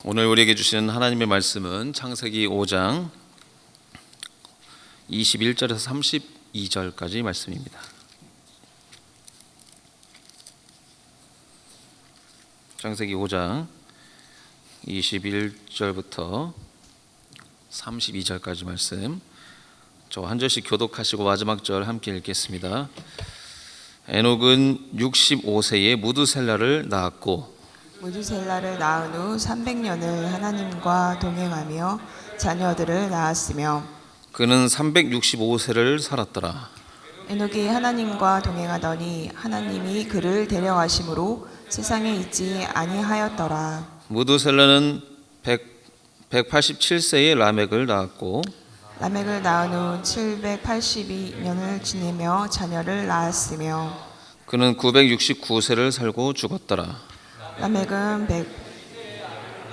오늘 우리에게 주시는 하나님의 말씀은 창세기 5장 21절에서 32절까지 말씀입니다. 창세기 5장 21절부터 32절까지 말씀, 저 한 절씩 교독하시고 마지막 절 함께 읽겠습니다. 에녹은 65세에 무드셀라를 낳았고 무드셀라를 낳은 후 300년을 하나님과 동행하며 자녀들을 낳았으며 그는 365세를 살았더라. 에녹이 하나님과 동행하더니 하나님이 그를 데려가심으로 세상에 있지 아니하였더라. 무드셀라는 187세에 라멕을 낳았고 라멕을 낳은 후 782년을 지내며 자녀를 낳았으며 그는 969세를 살고 죽었더라. 라멕은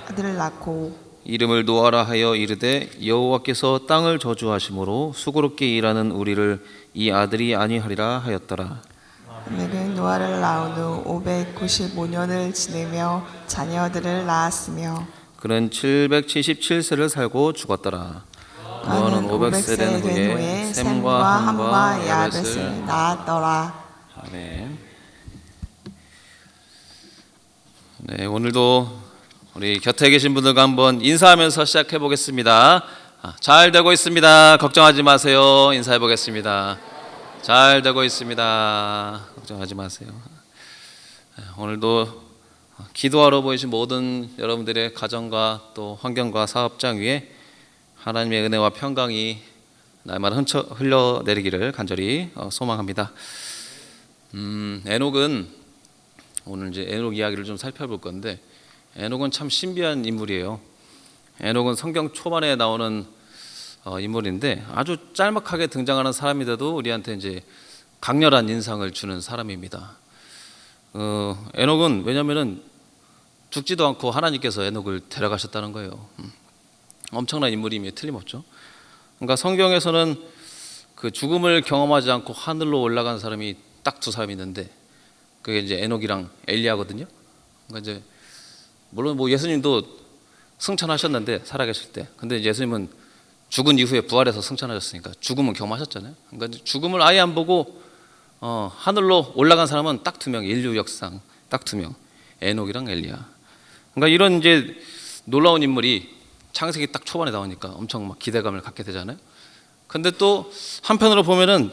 100아들을 낳고 이름을 노아라 하여 이르되 여호와께서 땅을 저주하심으로 수고롭게 일하는 우리를 이 아들이 아니하리라 하였더라. 라멕은 노아를 낳은 후 595년을 지내며 자녀들을 낳았으며 그는 777세를 살고 죽었더라. 노아는 500세 된 후에 셈과 함과 야벳을 낳았더라. 아멘. 네, 오늘도 우리 곁에 계신 분들과 한번 인사하면서 시작해 보겠습니다. 잘 되고 있습니다. 걱정하지 마세요. 인사해 보겠습니다. 잘 되고 있습니다. 걱정하지 마세요. 오늘도 기도하러 보이신 모든 여러분들의 가정과 또 환경과 사업장 위에 하나님의 은혜와 평강이 날마다 흘러내리기를 간절히 소망합니다. 에녹은 오늘 이제 에녹 이야기를 좀 살펴볼 건데, 에녹은 참 신비한 인물이에요. 에녹은 성경 초반에 나오는 인물인데 아주 짤막하게 등장하는 사람인데도 우리한테 이제 강렬한 인상을 주는 사람입니다. 에녹은 왜냐면은 죽지도 않고 하나님께서 에녹을 데려가셨다는 거예요. 엄청난 인물임에 틀림없죠. 그러니까 성경에서는 그 죽음을 경험하지 않고 하늘로 올라간 사람이 딱 두 사람이 있는데, 그게 이제 에녹이랑 엘리야거든요. 그러니까 이제 물론 뭐 예수님도 승천하셨는데 살아계실 때, 근데 예수님은 죽은 이후에 부활해서 승천하셨으니까 죽음은 경험하셨잖아요. 그러니까 죽음을 아예 안 보고 하늘로 올라간 사람은 딱 두 명, 인류 역사상 딱 두 명, 에녹이랑 엘리야. 그러니까 이런 이제 놀라운 인물이 창세기 딱 초반에 나오니까 엄청 막 기대감을 갖게 되잖아요. 근데 또 한편으로 보면은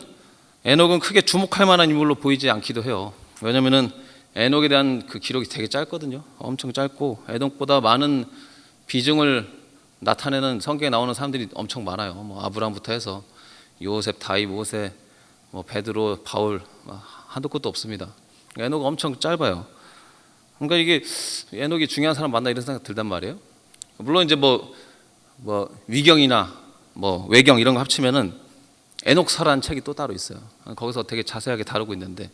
에녹은 크게 주목할 만한 인물로 보이지 않기도 해요. 왜냐면은 에녹에 대한 그 기록이 되게 짧거든요. 엄청 짧고 에녹보다 많은 비중을 나타내는 성경에 나오는 사람들이 엄청 많아요. 뭐 아브라함부터 해서 요셉, 다윗, 모세, 뭐 베드로, 바울, 한도 끝도 없습니다. 에녹은 엄청 짧아요. 그러니까 이게 에녹이 중요한 사람 맞나 이런 생각 들단 말이에요. 물론 이제 뭐 위경이나 뭐 외경 이런 거 합치면은 에녹서라는 책이 또 따로 있어요. 거기서 되게 자세하게 다루고 있는데,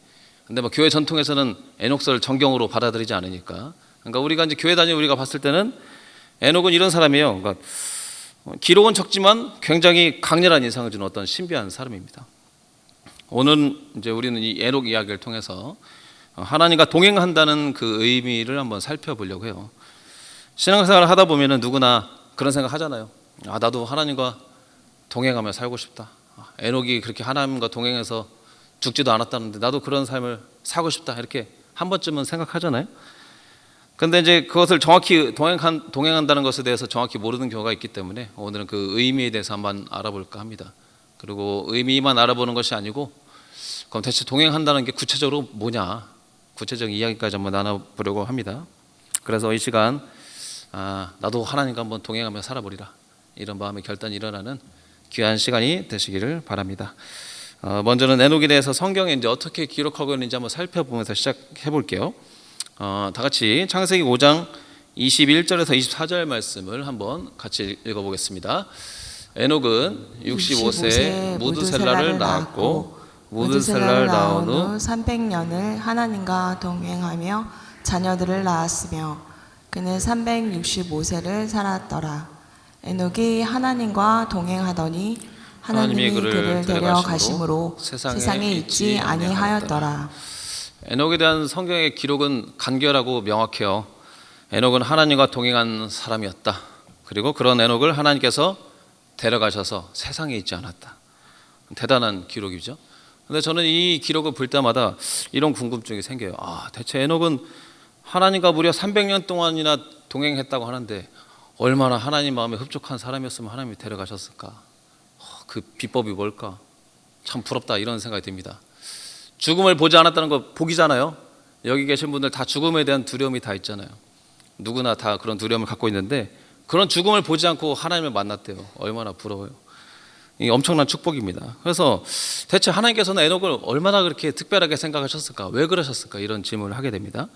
근데 뭐 교회 전통에서는 에녹서를 정경으로 받아들이지 않으니까, 그러니까 우리가 이제 교회 다니는 우리가 봤을 때는 에녹은 이런 사람이에요. 그러니까 기록은 적지만 굉장히 강렬한 인상을 주는 어떤 신비한 사람입니다. 오늘 이제 우리는 이 에녹 이야기를 통해서 하나님과 동행한다는 그 의미를 한번 살펴보려고 해요. 신앙생활을 하다 보면은 누구나 그런 생각 하잖아요. 나도 하나님과 동행하며 살고 싶다. 에녹이 그렇게 하나님과 동행해서 죽지도 않았다는데 나도 그런 삶을 살고 싶다, 이렇게 한 번쯤은 생각하잖아요. 근데 이제 그것을 정확히 동행한다는 것에 대해서 정확히 모르는 경우가 있기 때문에 오늘은 그 의미에 대해서 한번 알아볼까 합니다. 그리고 의미만 알아보는 것이 아니고, 그럼 대체 동행한다는 게 구체적으로 뭐냐, 구체적인 이야기까지 한번 나눠보려고 합니다. 그래서 이 시간 나도 하나님과 한번 동행하며 살아보리라, 이런 마음의 결단이 일어나는 귀한 시간이 되시기를 바랍니다. 먼저는 에녹에 대해서 성경에 이제 어떻게 기록하고 있는지 한번 살펴보면서 시작해 볼게요. 다 같이 창세기 5장 21절에서 24절 말씀을 한번 같이 읽어보겠습니다. 에녹은 65세 무드셀라를 낳았고 무드셀라를 낳은 후 300년을 하나님과 동행하며 자녀들을 낳았으며 그는 365세를 살았더라. 에녹이 하나님과 동행하더니 하나님이 그를 데려가심으로 세상에 있지 아니하였더라. 에녹에 대한 성경의 기록은 간결하고 명확해요. 에녹은 하나님과 동행한 사람이었다. 그리고 그런 에녹을 하나님께서 데려가셔서 세상에 있지 않았다. 대단한 기록이죠. 근데 저는 이 기록을 볼 때마다 이런 궁금증이 생겨요. 대체 에녹은 하나님과 무려 300년 동안이나 동행했다고 하는데 얼마나 하나님 마음에 흡족한 사람이었으면 하나님이 데려가셨을까? 그 비법이 뭘까? 참 부럽다, 이런 생각이 듭니다. 죽음을 보지 않았다는 거 복이잖아요. 여기 계신 분들 다 죽음에 대한 두려움이 다 있잖아요. 누구나 다 그런 두려움을 갖고 있는데 그런 죽음을 보지 않고 하나님을 만났대요. 얼마나 부러워요. 이 엄청난 축복입니다. 그래서 대체 하나님께서는 에녹을 얼마나 그렇게 특별하게 생각하셨을까? 왜 그러셨을까? 이런 질문을 하게 됩니다.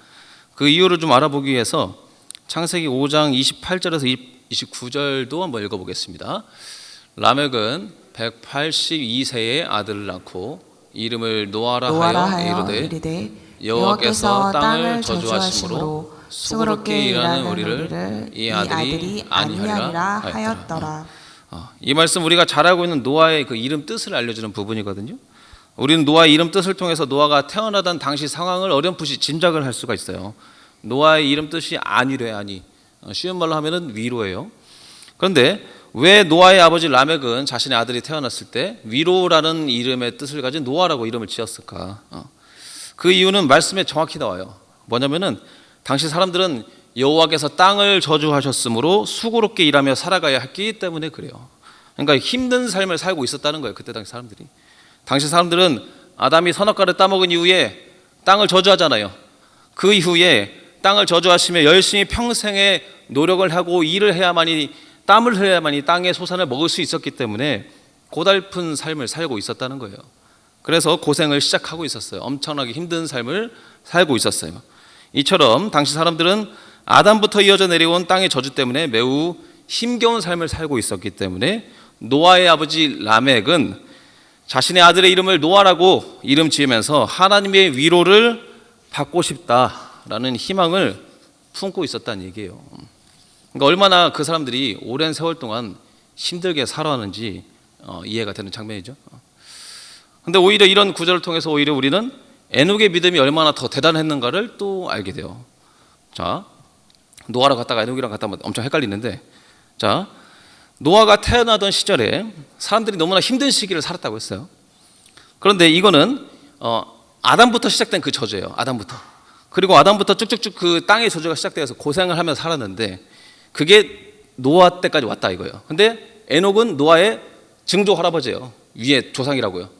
그 이유를 좀 알아보기 위해서 창세기 5장 28절에서 29절도 한번 읽어보겠습니다. 라멕은 182세의 아들을 낳고 이름을 노아라 하여 이르되 여호와께서 땅을 저주하심으로 수고롭게 일하는 우리를 이 아들이 아니하리라 하였더라. 이 말씀 우리가 잘 알고 있는 노아의 그 이름 뜻을 알려주는 부분이거든요. 우리는 노아의 이름 뜻을 통해서 노아가 태어나던 당시 상황을 어렴풋이 짐작을 할 수가 있어요. 노아의 이름 뜻이 아니래, 아니. 쉬운 말로 하면은 위로예요. 그런데 왜 노아의 아버지 라멕은 자신의 아들이 태어났을 때 위로라는 이름의 뜻을 가진 노아라고 이름을 지었을까? 그 이유는 말씀에 정확히 나와요. 뭐냐면은 당시 사람들은 여호와께서 땅을 저주하셨으므로 수고롭게 일하며 살아가야 했기 때문에 그래요. 그러니까 힘든 삶을 살고 있었다는 거예요. 그때 당시 사람들이. 당시 사람들은 아담이 선악과를 따먹은 이후에 땅을 저주하잖아요. 그 이후에 땅을 저주하시며 열심히 평생에 노력을 하고 일을 해야만이, 땀을 흘려야만이 땅의 소산을 먹을 수 있었기 때문에 고달픈 삶을 살고 있었다는 거예요. 그래서 고생을 시작하고 있었어요. 엄청나게 힘든 삶을 살고 있었어요. 이처럼 당시 사람들은 아담부터 이어져 내려온 땅의 저주 때문에 매우 힘겨운 삶을 살고 있었기 때문에 노아의 아버지 라멕은 자신의 아들의 이름을 노아라고 이름 지으면서 하나님의 위로를 받고 싶다라는 희망을 품고 있었다는 얘기예요. 그러니까 얼마나 그 사람들이 오랜 세월 동안 힘들게 살아왔는지 이해가 되는 장면이죠. 근데 오히려 이런 구절을 통해서 오히려 우리는 에녹의 믿음이 얼마나 더 대단했는가를 또 알게 돼요. 자, 노아랑 갔다가 에녹이랑 갔다가 엄청 헷갈리는데, 자, 노아가 태어나던 시절에 사람들이 너무나 힘든 시기를 살았다고 했어요. 그런데 이거는 아담부터 시작된 그 저주예요. 아담부터. 그리고 아담부터 쭉쭉쭉 그 땅의 저주가 시작되어서 고생을 하며 살았는데 그게 노아 때까지 왔다 이거예요. 근데 에녹은 노아의 증조 할아버지예요. 위의 조상이라고요.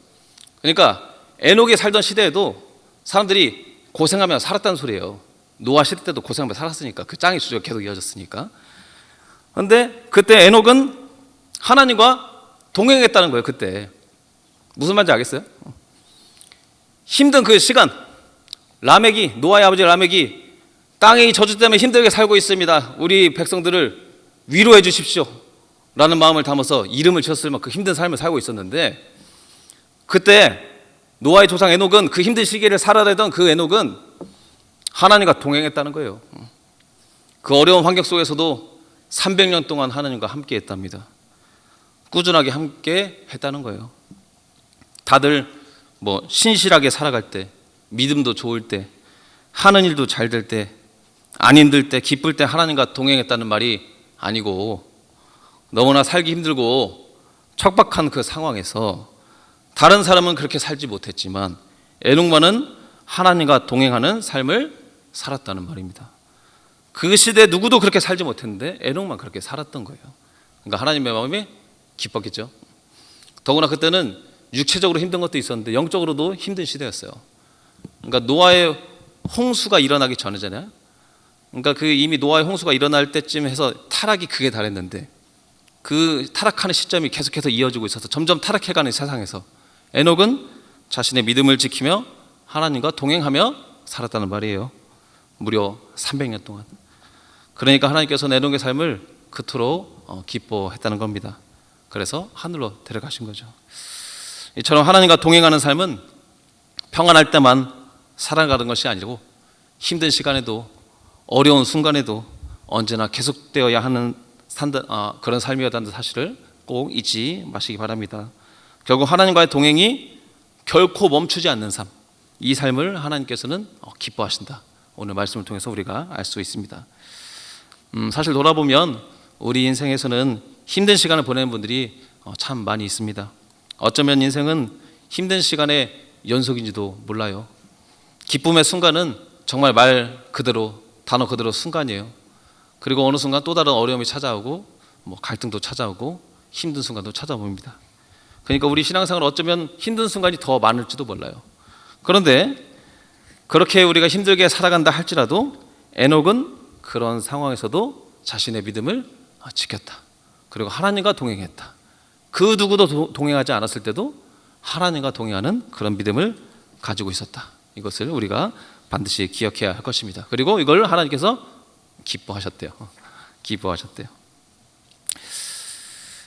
그러니까 에녹이 살던 시대에도 사람들이 고생하며 살았다는 소리예요. 노아 시대 때도 고생하며 살았으니까, 그 땅의 저주가 계속 이어졌으니까. 그런데 그때 에녹은 하나님과 동행했다는 거예요. 그때 무슨 말인지 알겠어요? 힘든 그 시간, 라멕이, 노아의 아버지 라멕이 땅의 저주 때문에 힘들게 살고 있습니다. 우리 백성들을 위로해 주십시오 라는 마음을 담아서 이름을 지었을 만큼 힘든 삶을 살고 있었는데, 그때 노아의 조상 에녹은 그 힘든 시기를 살아내던 그 에녹은 하나님과 동행했다는 거예요. 그 어려운 환경 속에서도 300년 동안 하나님과 함께 했답니다. 꾸준하게 함께 했다는 거예요. 다들 뭐 신실하게 살아갈 때, 믿음도 좋을 때, 하는 일도 잘 될 때, 안 힘들 때, 기쁠 때 하나님과 동행했다는 말이 아니고, 너무나 살기 힘들고 척박한 그 상황에서 다른 사람은 그렇게 살지 못했지만 에녹만은 하나님과 동행하는 삶을 살았다는 말입니다. 그 시대에 누구도 그렇게 살지 못했는데 에녹만 그렇게 살았던 거예요. 그러니까 하나님의 마음이 기뻤겠죠. 더구나 그때는 육체적으로 힘든 것도 있었는데 영적으로도 힘든 시대였어요. 그러니까 노아의 홍수가 일어나기 전이잖아요. 그러니까 그 이미 노아의 홍수가 일어날 때쯤 해서 타락이 극에 달했는데 그 타락하는 시점이 계속해서 이어지고 있어서 점점 타락해가는 세상에서 에녹은 자신의 믿음을 지키며 하나님과 동행하며 살았다는 말이에요. 무려 300년 동안. 그러니까 하나님께서는 에녹의 삶을 그토록 기뻐했다는 겁니다. 그래서 하늘로 데려가신 거죠. 이처럼 하나님과 동행하는 삶은 평안할 때만 살아가는 것이 아니고 힘든 시간에도 어려운 순간에도 언제나 계속되어야 하는 그런 삶이었다는 사실을 꼭 잊지 마시기 바랍니다. 결국 하나님과의 동행이 결코 멈추지 않는 삶, 이 삶을 하나님께서는 기뻐하신다. 오늘 말씀을 통해서 우리가 알 수 있습니다. 사실 돌아보면 우리 인생에서는 힘든 시간을 보내는 분들이 참 많이 있습니다. 어쩌면 인생은 힘든 시간의 연속인지도 몰라요. 기쁨의 순간은 정말 말 그대로, 단어 그대로 순간이에요. 그리고 어느 순간 또 다른 어려움이 찾아오고 갈등도 찾아오고 힘든 순간도 찾아옵니다. 그러니까 우리 신앙생활 어쩌면 힘든 순간이 더 많을지도 몰라요. 그런데 그렇게 우리가 힘들게 살아간다 할지라도 에녹은 그런 상황에서도 자신의 믿음을 지켰다. 그리고 하나님과 동행했다. 그 누구도 동행하지 않았을 때도 하나님과 동행하는 그런 믿음을 가지고 있었다. 이것을 우리가 반드시 기억해야 할 것입니다. 그리고 이걸 하나님께서 기뻐하셨대요. 기뻐하셨대요.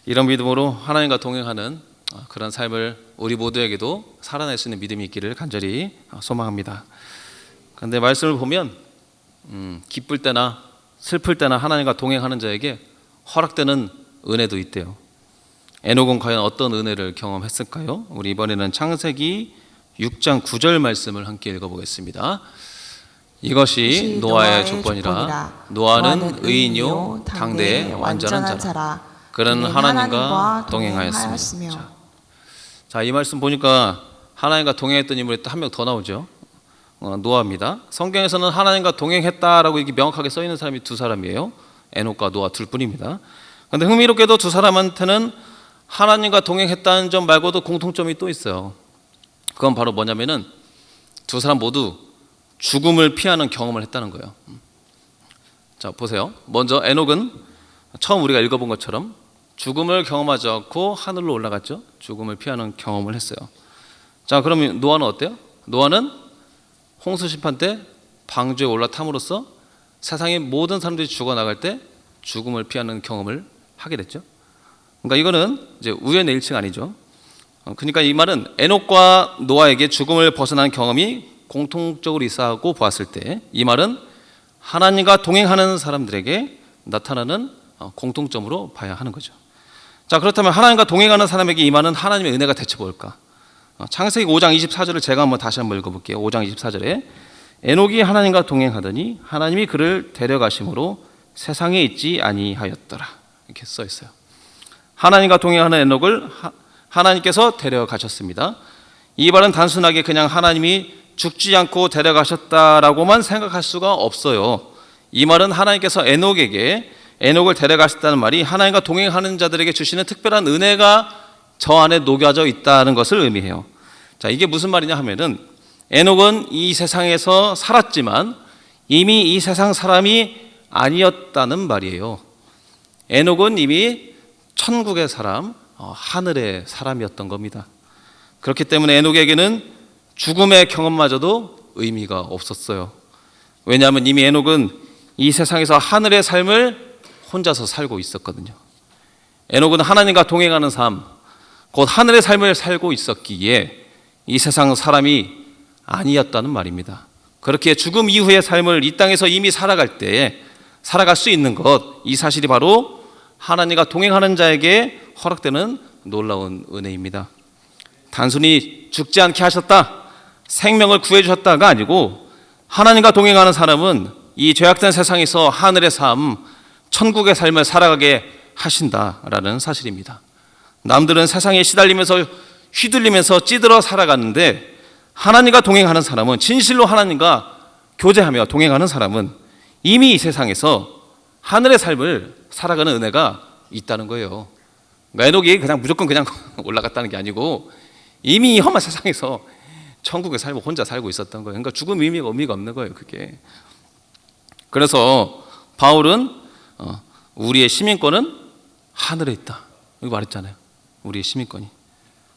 이런 믿음으로 하나님과 동행하는 그런 삶을 우리 모두에게도 살아낼 수 있는 믿음이 있기를 간절히 소망합니다. 그런데 말씀을 보면 기쁠 때나 슬플 때나 하나님과 동행하는 자에게 허락되는 은혜도 있대요. 에녹은 과연 어떤 은혜를 경험했을까요? 우리 이번에는 창세기 6장 9절 말씀을 함께 읽어보겠습니다. 이것이 노아의 조건이라. 노아는 의인이요 당대의 완전한 자라. 그는 하나님과 동행하였으며. 자, 이 말씀 보니까 하나님과 동행했던 인물이 또 한 명 더 나오죠. 노아입니다. 성경에서는 하나님과 동행했다라고 이렇게 명확하게 써 있는 사람이 두 사람이에요. 에녹과 노아 둘뿐입니다. 그런데 흥미롭게도 두 사람한테는 하나님과 동행했다는 점 말고도 공통점이 또 있어요. 그건 바로 뭐냐면은 두 사람 모두 죽음을 피하는 경험을 했다는 거예요. 자, 보세요. 먼저 에녹은 처음 우리가 읽어본 것처럼 죽음을 경험하지 않고 하늘로 올라갔죠. 죽음을 피하는 경험을 했어요. 자, 그러면 노아는 어때요? 노아는 홍수 심판 때 방주에 올라탐으로써 세상의 모든 사람들이 죽어나갈 때 죽음을 피하는 경험을 하게 됐죠. 그러니까 이거는 이제 우연의 일치가 아니죠. 그러니까 이 말은 에녹과 노아에게 죽음을 벗어난 경험이 공통적으로 있다고 보았을 때 이 말은 하나님과 동행하는 사람들에게 나타나는 공통점으로 봐야 하는 거죠. 자, 그렇다면 하나님과 동행하는 사람에게 임하는 하나님의 은혜가 대체 뭘까? 창세기 5장 24절을 제가 다시 한번 읽어볼게요. 5장 24절에 에녹이 하나님과 동행하더니 하나님이 그를 데려가심으로 세상에 있지 아니하였더라. 이렇게 써 있어요. 하나님과 동행하는 에녹을 하나님께서 데려가셨습니다. 이 말은 단순하게 그냥 하나님이 죽지 않고 데려가셨다라고만 생각할 수가 없어요. 이 말은 하나님께서 에녹을 데려가셨다는 말이 하나님과 동행하는 자들에게 주시는 특별한 은혜가 저 안에 녹여져 있다는 것을 의미해요. 자, 이게 무슨 말이냐 하면은 에녹은 이 세상에서 살았지만 이미 이 세상 사람이 아니었다는 말이에요. 에녹은 이미 천국의 사람, 하늘의 사람이었던 겁니다. 그렇기 때문에 에녹에게는 죽음의 경험마저도 의미가 없었어요. 왜냐하면 이미 에녹은 이 세상에서 하늘의 삶을 혼자서 살고 있었거든요. 에녹은 하나님과 동행하는 삶, 곧 하늘의 삶을 살고 있었기에 이 세상 사람이 아니었다는 말입니다. 그렇게 죽음 이후의 삶을 이 땅에서 이미 살아갈 때 살아갈 수 있는 것, 이 사실이 바로 하나님과 동행하는 자에게 허락되는 놀라운 은혜입니다. 단순히 죽지 않게 하셨다, 생명을 구해주셨다가 아니고 하나님과 동행하는 사람은 이 죄악된 세상에서 하늘의 삶, 천국의 삶을 살아가게 하신다라는 사실입니다. 남들은 세상에 시달리면서 휘둘리면서 찌들어 살아가는데 하나님과 동행하는 사람은, 진실로 하나님과 교제하며 동행하는 사람은 이미 이 세상에서 하늘의 삶을 살아가는 은혜가 있다는 거예요. 에녹이 그냥 무조건 그냥 올라갔다는 게 아니고 이미 이 험한 세상에서 천국의 삶을 혼자 살고 있었던 거예요. 그러니까 죽음 의미가 없는 거예요, 그게. 그래서 바울은 우리의 시민권은 하늘에 있다, 이거 말했잖아요. 우리의 시민권이.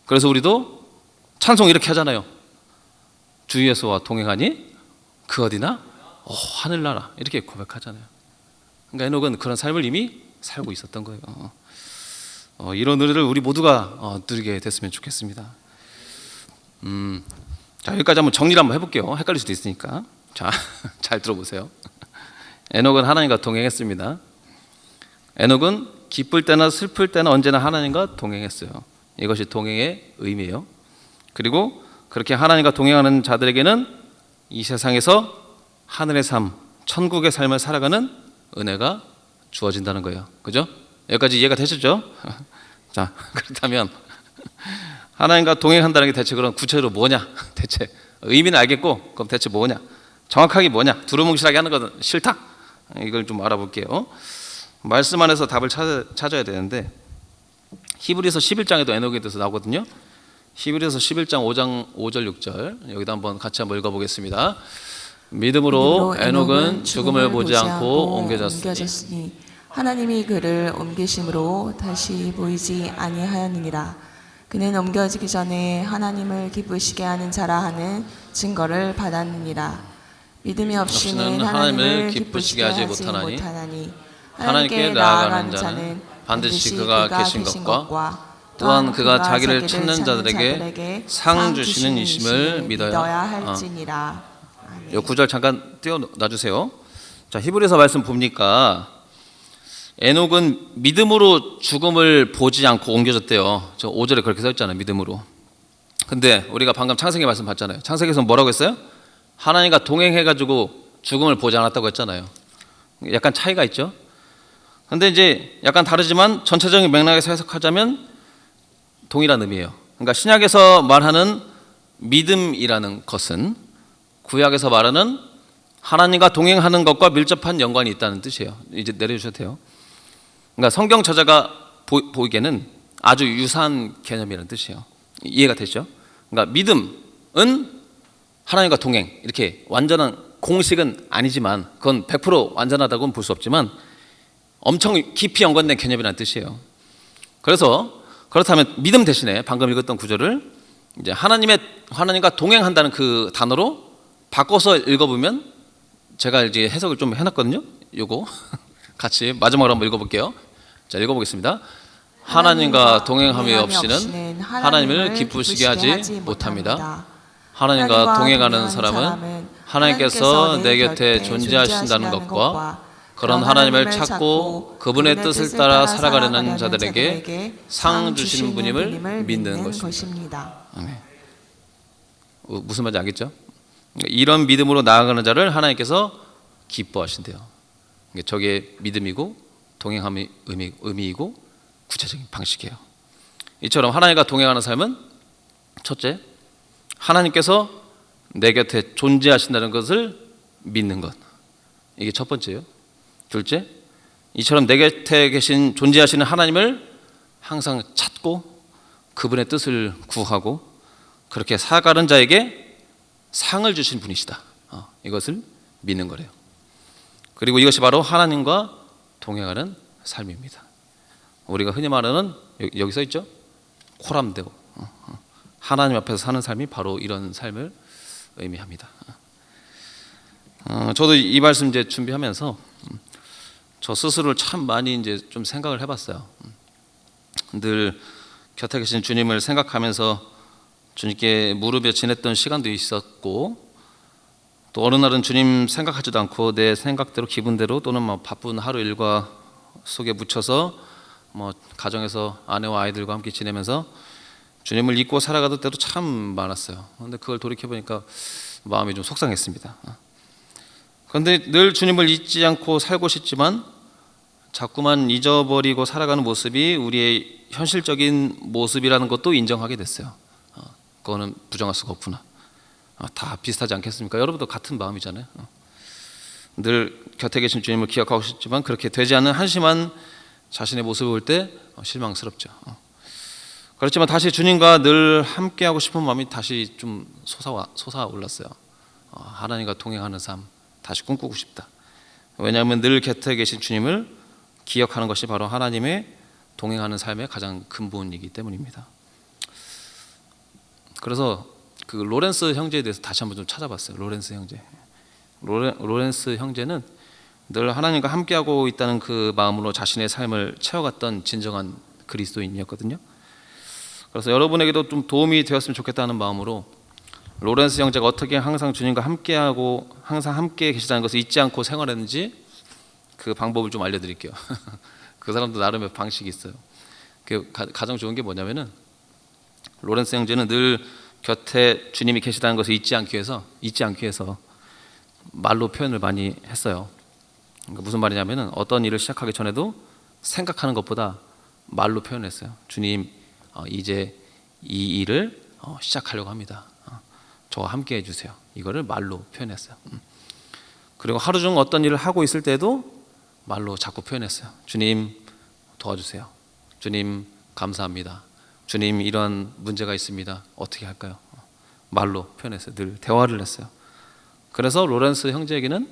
그래서 우리도 찬송 이렇게 하잖아요. 주 예수와 동행하니 그 어디나 하늘나라, 이렇게 고백하잖아요. 그러니까 에녹은 그런 삶을 이미 살고 있었던 거예요. 이런 은혜를 우리 모두가 누리게 됐으면 좋겠습니다. 자, 여기까지 한번 정리를 한번 해볼게요. 헷갈릴 수도 있으니까. 자, 잘 들어보세요. 에녹은 하나님과 동행했습니다. 에녹은 기쁠 때나 슬플 때나 언제나 하나님과 동행했어요. 이것이 동행의 의미예요. 그리고 그렇게 하나님과 동행하는 자들에게는 이 세상에서 하늘의 삶, 천국의 삶을 살아가는 은혜가 주어진다는 거예요. 그죠? 여기까지 이해가 되셨죠? 자, 그렇다면 하나님과 동행한다는 게 대체 그런 구체적으로 뭐냐? 대체 의미는 알겠고 그럼 대체 뭐냐? 정확하게 뭐냐? 두루뭉실하게 하는 것은 싫다. 이걸 좀 알아볼게요. 말씀 안에서 답을 찾아야 되는데 히브리서 11장에도 에녹에 대해서 나오거든요. 히브리서 11장 5절 6절 여기다 한번 같이 한번 읽어보겠습니다. 믿음으로 에녹은 죽음을 보지 않고 옮겨졌으니 하나님이 그를 옮기심으로 다시 보이지 아니하였느니라. 그는 옮겨지기 전에 하나님을 기쁘시게 하는 자라 하는 증거를 받았느니라. 믿음이 없이는 하나님을 기쁘시게 하지 못하나니 하나님께 나아가는 자는 반드시 그가 계신 것과 또한 그가 자기를 찾는 자들에게 상 주시는 이심을 믿어야 할지니라. 이 구절 잠깐 띄워놔주세요. 자, 히브리서 말씀 봅니까? 에녹은 믿음으로 죽음을 보지 않고 옮겨졌대요. 저 5절에 그렇게 써있잖아요. 믿음으로. 근데 우리가 방금 창세기 말씀 봤잖아요. 창세기에서 뭐라고 했어요? 하나님과 동행해가지고 죽음을 보지 않았다고 했잖아요. 약간 차이가 있죠. 근데 이제 약간 다르지만 전체적인 맥락에서 해석하자면 동일한 의미예요. 그러니까 신약에서 말하는 믿음이라는 것은 구약에서 말하는 하나님과 동행하는 것과 밀접한 연관이 있다는 뜻이에요. 이제 내려주셔도 돼요. 그러니까 성경 저자가 보이기에는 아주 유사한 개념이라는 뜻이에요. 이해가 되죠? 그러니까 믿음은 하나님과 동행, 이렇게 완전한 공식은 아니지만 그건 100% 완전하다고는 볼 수 없지만 엄청 깊이 연관된 개념이라는 뜻이에요. 그래서 그렇다면 믿음 대신에 방금 읽었던 구절을 이제 하나님과 동행한다는 그 단어로 바꿔서 읽어보면 제가 이제 해석을 좀 해놨거든요. 요거 같이 마지막으로 한번 읽어볼게요. 자, 읽어보겠습니다. 하나님과 동행함이 없이는 하나님을 기쁘시게 하지 못합니다. 하나님과 동행하는 사람은 하나님께서 내 곁에 존재하신다는 것과 그런 하나님을 찾고 그분의 뜻을 따라 살아가려는 자들에게 상 주시는 분임을 믿는 것입니다. 무슨 말인지 알겠죠? 이런 믿음으로 나아가는 자를 하나님께서 기뻐하신대요. 저게 믿음이고 동행함의 의미이고 구체적인 방식이에요. 이처럼 하나님과 동행하는 삶은 첫째, 하나님께서 내 곁에 존재하신다는 것을 믿는 것. 이게 첫 번째예요. 둘째, 이처럼 내 곁에 계신 존재하시는 하나님을 항상 찾고 그분의 뜻을 구하고 그렇게 살아가는 자에게 상을 주신 분이시다. 이것을 믿는 거래요. 그리고 이것이 바로 하나님과 동행하는 삶입니다. 우리가 흔히 말하는 여기 써 있죠? 코람데오. 하나님 앞에서 사는 삶이 바로 이런 삶을 의미합니다. 저도 이 말씀 이제 준비하면서 저 스스로를 참 많이 이제 좀 생각을 해봤어요. 늘 곁에 계신 주님을 생각하면서 주님께 무릎에 지냈던 시간도 있었고 또 어느 날은 주님 생각하지도 않고 내 생각대로 기분대로 또는 뭐 바쁜 하루 일과 속에 묻혀서 뭐 가정에서 아내와 아이들과 함께 지내면서 주님을 잊고 살아가던 때도 참 많았어요. 그런데 그걸 돌이켜 보니까 마음이 좀 속상했습니다. 그런데 늘 주님을 잊지 않고 살고 싶지만 자꾸만 잊어버리고 살아가는 모습이 우리의 현실적인 모습이라는 것도 인정하게 됐어요. 그거는 부정할 수가 없구나. 다 비슷하지 않겠습니까? 여러분도 같은 마음이잖아요. 늘 곁에 계신 주님을 기억하고 싶지만 그렇게 되지 않는 한심한 자신의 모습을 볼 때 실망스럽죠. 그렇지만 다시 주님과 늘 함께하고 싶은 마음이 다시 좀 솟아올랐어요. 하나님과 동행하는 삶 다시 꿈꾸고 싶다. 왜냐하면 늘 곁에 계신 주님을 기억하는 것이 바로 하나님의 동행하는 삶의 가장 근본이기 때문입니다. 그래서 그 로렌스 형제에 대해서 다시 한번 좀 찾아봤어요. 로렌스 형제. 로렌스 형제는 늘 하나님과 함께하고 있다는 그 마음으로 자신의 삶을 채워갔던 진정한 그리스도인이었거든요. 그래서 여러분에게도 좀 도움이 되었으면 좋겠다는 마음으로 로렌스 형제가 어떻게 항상 주님과 함께하고 항상 함께 계시다는 것을 잊지 않고 생활했는지 그 방법을 좀 알려드릴게요. 그 사람도 나름의 방식이 있어요. 그 가장 좋은 게 뭐냐면은 로렌스 형제는 늘 곁에 주님이 계시다는 것을 잊지 않기 위해서 말로 표현을 많이 했어요. 그러니까 무슨 말이냐면은 어떤 일을 시작하기 전에도 생각하는 것보다 말로 표현했어요. 주님, 이제 이 일을 시작하려고 합니다. 저와 함께 해주세요. 이거를 말로 표현했어요. 그리고 하루 중 어떤 일을 하고 있을 때도 말로 자꾸 표현했어요. 주님 도와주세요. 주님 감사합니다. 주님 이런 문제가 있습니다. 어떻게 할까요? 말로 표현했어요. 늘 대화를 했어요. 그래서 로렌스 형제에게는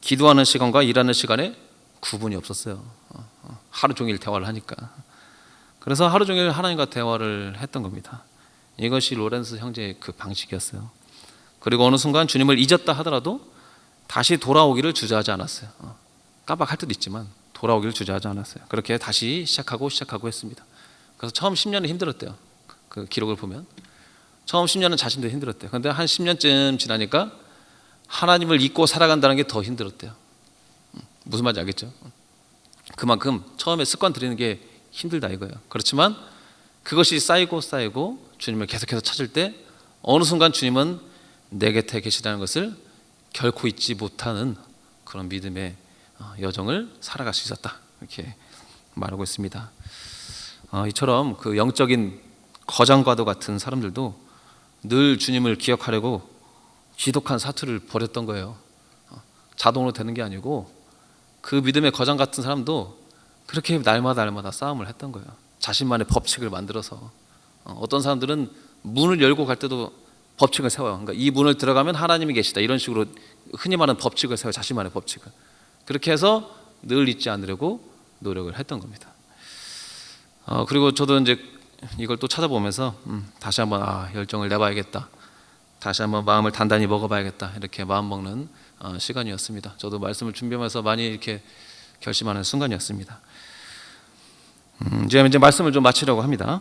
기도하는 시간과 일하는 시간에 구분이 없었어요. 하루 종일 대화를 하니까. 그래서 하루 종일 하나님과 대화를 했던 겁니다. 이것이 로렌스 형제의 그 방식이었어요. 그리고 어느 순간 주님을 잊었다 하더라도 다시 돌아오기를 주저하지 않았어요. 깜빡할 때도 있지만 돌아오기를 주저하지 않았어요. 그렇게 다시 시작하고 했습니다. 그래서 처음 10년은 힘들었대요. 그 기록을 보면 처음 10년은 자신도 힘들었대요. 그런데 한 10년쯤 지나니까 하나님을 잊고 살아간다는 게 더 힘들었대요. 무슨 말인지 알겠죠? 그만큼 처음에 습관 들이는 게 힘들다 이거예요. 그렇지만 그것이 쌓이고 주님을 계속해서 찾을 때 어느 순간 주님은 내 곁에 계시다는 것을 결코 잊지 못하는 그런 믿음의 여정을 살아갈 수 있었다, 이렇게 말하고 있습니다. 이처럼 그 영적인 거장과도 같은 사람들도 늘 주님을 기억하려고 지독한 사투를 벌였던 거예요. 자동으로 되는 게 아니고 그 믿음의 거장 같은 사람도 그렇게 날마다 싸움을 했던 거예요. 자신만의 법칙을 만들어서. 어떤 사람들은 문을 열고 갈 때도 법칙을 세워요. 그러니까 이 문을 들어가면 하나님이 계시다, 이런 식으로 흔히 말하는 법칙을 세워요. 자신만의 법칙을. 그렇게 해서 늘 잊지 않으려고 노력을 했던 겁니다. 그리고 저도 이제 이걸 또 찾아보면서 다시 한번 열정을 내봐야겠다, 다시 한번 마음을 단단히 먹어봐야겠다, 이렇게 마음 먹는 시간이었습니다. 저도 말씀을 준비하면서 많이 이렇게 결심하는 순간이었습니다. 이제 말씀을 좀 마치려고 합니다.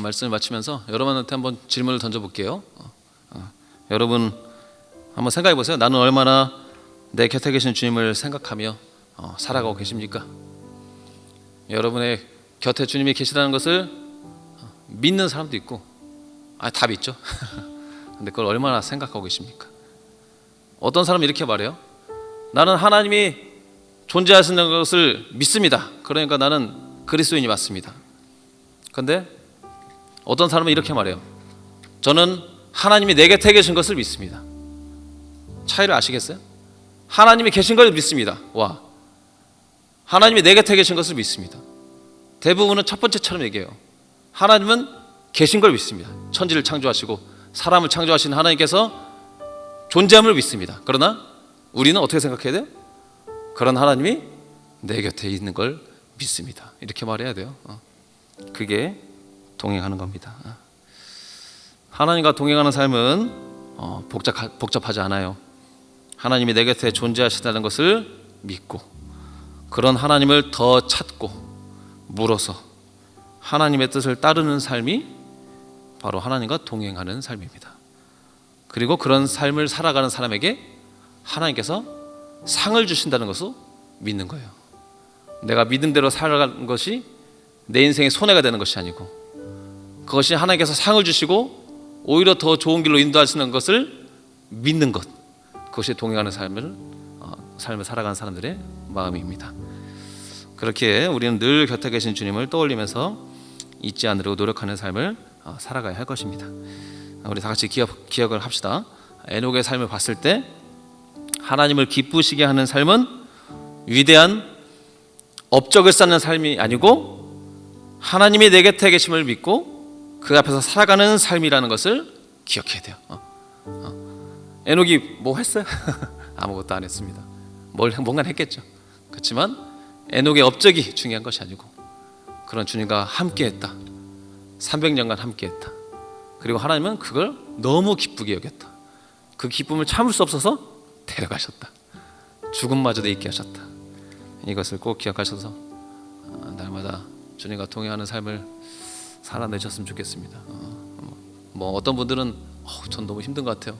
말씀을 마치면서 여러분한테 한번 질문을 던져볼게요. 여러분 한번 생각해 보세요. 나는 얼마나 내 곁에 계신 주님을 생각하며 살아가고 계십니까? 여러분의 곁에 주님이 계시다는 것을 믿는 사람도 있고 다 믿죠. 근데 그걸 얼마나 생각하고 계십니까? 어떤 사람은 이렇게 말해요. 나는 하나님이 존재하시는 것을 믿습니다. 그러니까 나는 그리스도인이 맞습니다. 그런데 어떤 사람은 이렇게 말해요. 저는 하나님이 내 곁에 계신 것을 믿습니다. 차이를 아시겠어요? 하나님이 계신 걸 믿습니다. 와, 하나님이 내 곁에 계신 것을 믿습니다. 대부분은 첫 번째처럼 얘기해요. 하나님은 계신 걸 믿습니다. 천지를 창조하시고 사람을 창조하신 하나님께서 존재함을 믿습니다. 그러나 우리는 어떻게 생각해야 돼요? 그런 하나님이 내 곁에 있는 걸 믿습니다. 이렇게 말해야 돼요. 그게 동행하는 겁니다. 하나님과 동행하는 삶은 복잡하지 않아요. 하나님이 내 곁에 존재하시다는 것을 믿고 그런 하나님을 더 찾고 물어서 하나님의 뜻을 따르는 삶이 바로 하나님과 동행하는 삶입니다. 그리고 그런 삶을 살아가는 사람에게 하나님께서 상을 주신다는 것을 믿는 거예요. 내가 믿음대로 살아가는 것이 내 인생의 손해가 되는 것이 아니고 그것이 하나님께서 상을 주시고 오히려 더 좋은 길로 인도하시는 것을 믿는 것, 그것이 동행하는 삶을 살아가는 사람들의 마음입니다. 그렇게 우리는 늘 곁에 계신 주님을 떠올리면서 잊지 않으려고 노력하는 삶을 살아가야 할 것입니다. 우리 다 같이 기억을 합시다. 에녹의 삶을 봤을 때 하나님을 기쁘시게 하는 삶은 위대한 업적을 쌓는 삶이 아니고 하나님이 내 곁에 계심을 믿고 그 앞에서 살아가는 삶이라는 것을 기억해야 돼요. 에녹이 뭐 했어요? 아무것도 안 했습니다. 뭔가 했겠죠. 그렇지만 에녹의 업적이 중요한 것이 아니고 그런 주님과 함께했다. 300년간 함께했다. 그리고 하나님은 그걸 너무 기쁘게 여겼다. 그 기쁨을 참을 수 없어서 데려가셨다. 죽음마저도 있게 하셨다. 이것을 꼭 기억하셔서 날마다 주님과 동행하는 삶을 살아내셨으면 좋겠습니다. 뭐 어떤 분들은 전 너무 힘든 것 같아요,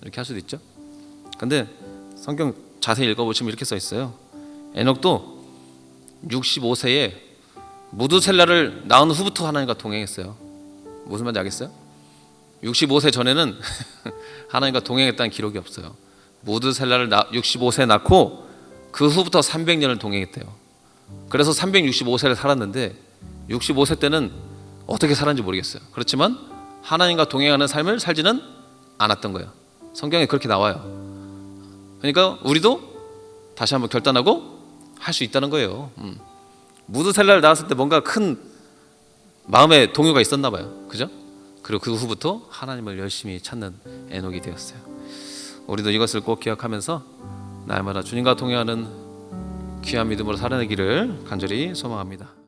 이렇게 할 수도 있죠. 근데 성경 자세히 읽어보시면 이렇게 써 있어요. 에녹도 65세에 무두셀라를 낳은 후부터 하나님과 동행했어요. 무슨 말인지 알겠어요? 65세 전에는 하나님과 동행했다는 기록이 없어요. 무두셀라를 65세에 낳고 그 후부터 300년을 동행했대요. 그래서 365세를 살았는데 65세 때는 어떻게 살았는지 모르겠어요. 그렇지만 하나님과 동행하는 삶을 살지는 않았던 거예요. 성경에 그렇게 나와요. 그러니까 우리도 다시 한번 결단하고 할 수 있다는 거예요. 무드셀라를 나왔을 때 뭔가 큰 마음의 동요가 있었나 봐요. 그죠? 그리고 그 후부터 하나님을 열심히 찾는 에녹이 되었어요. 우리도 이것을 꼭 기억하면서 날마다 주님과 동행하는 귀한 믿음으로 살아내기를 간절히 소망합니다.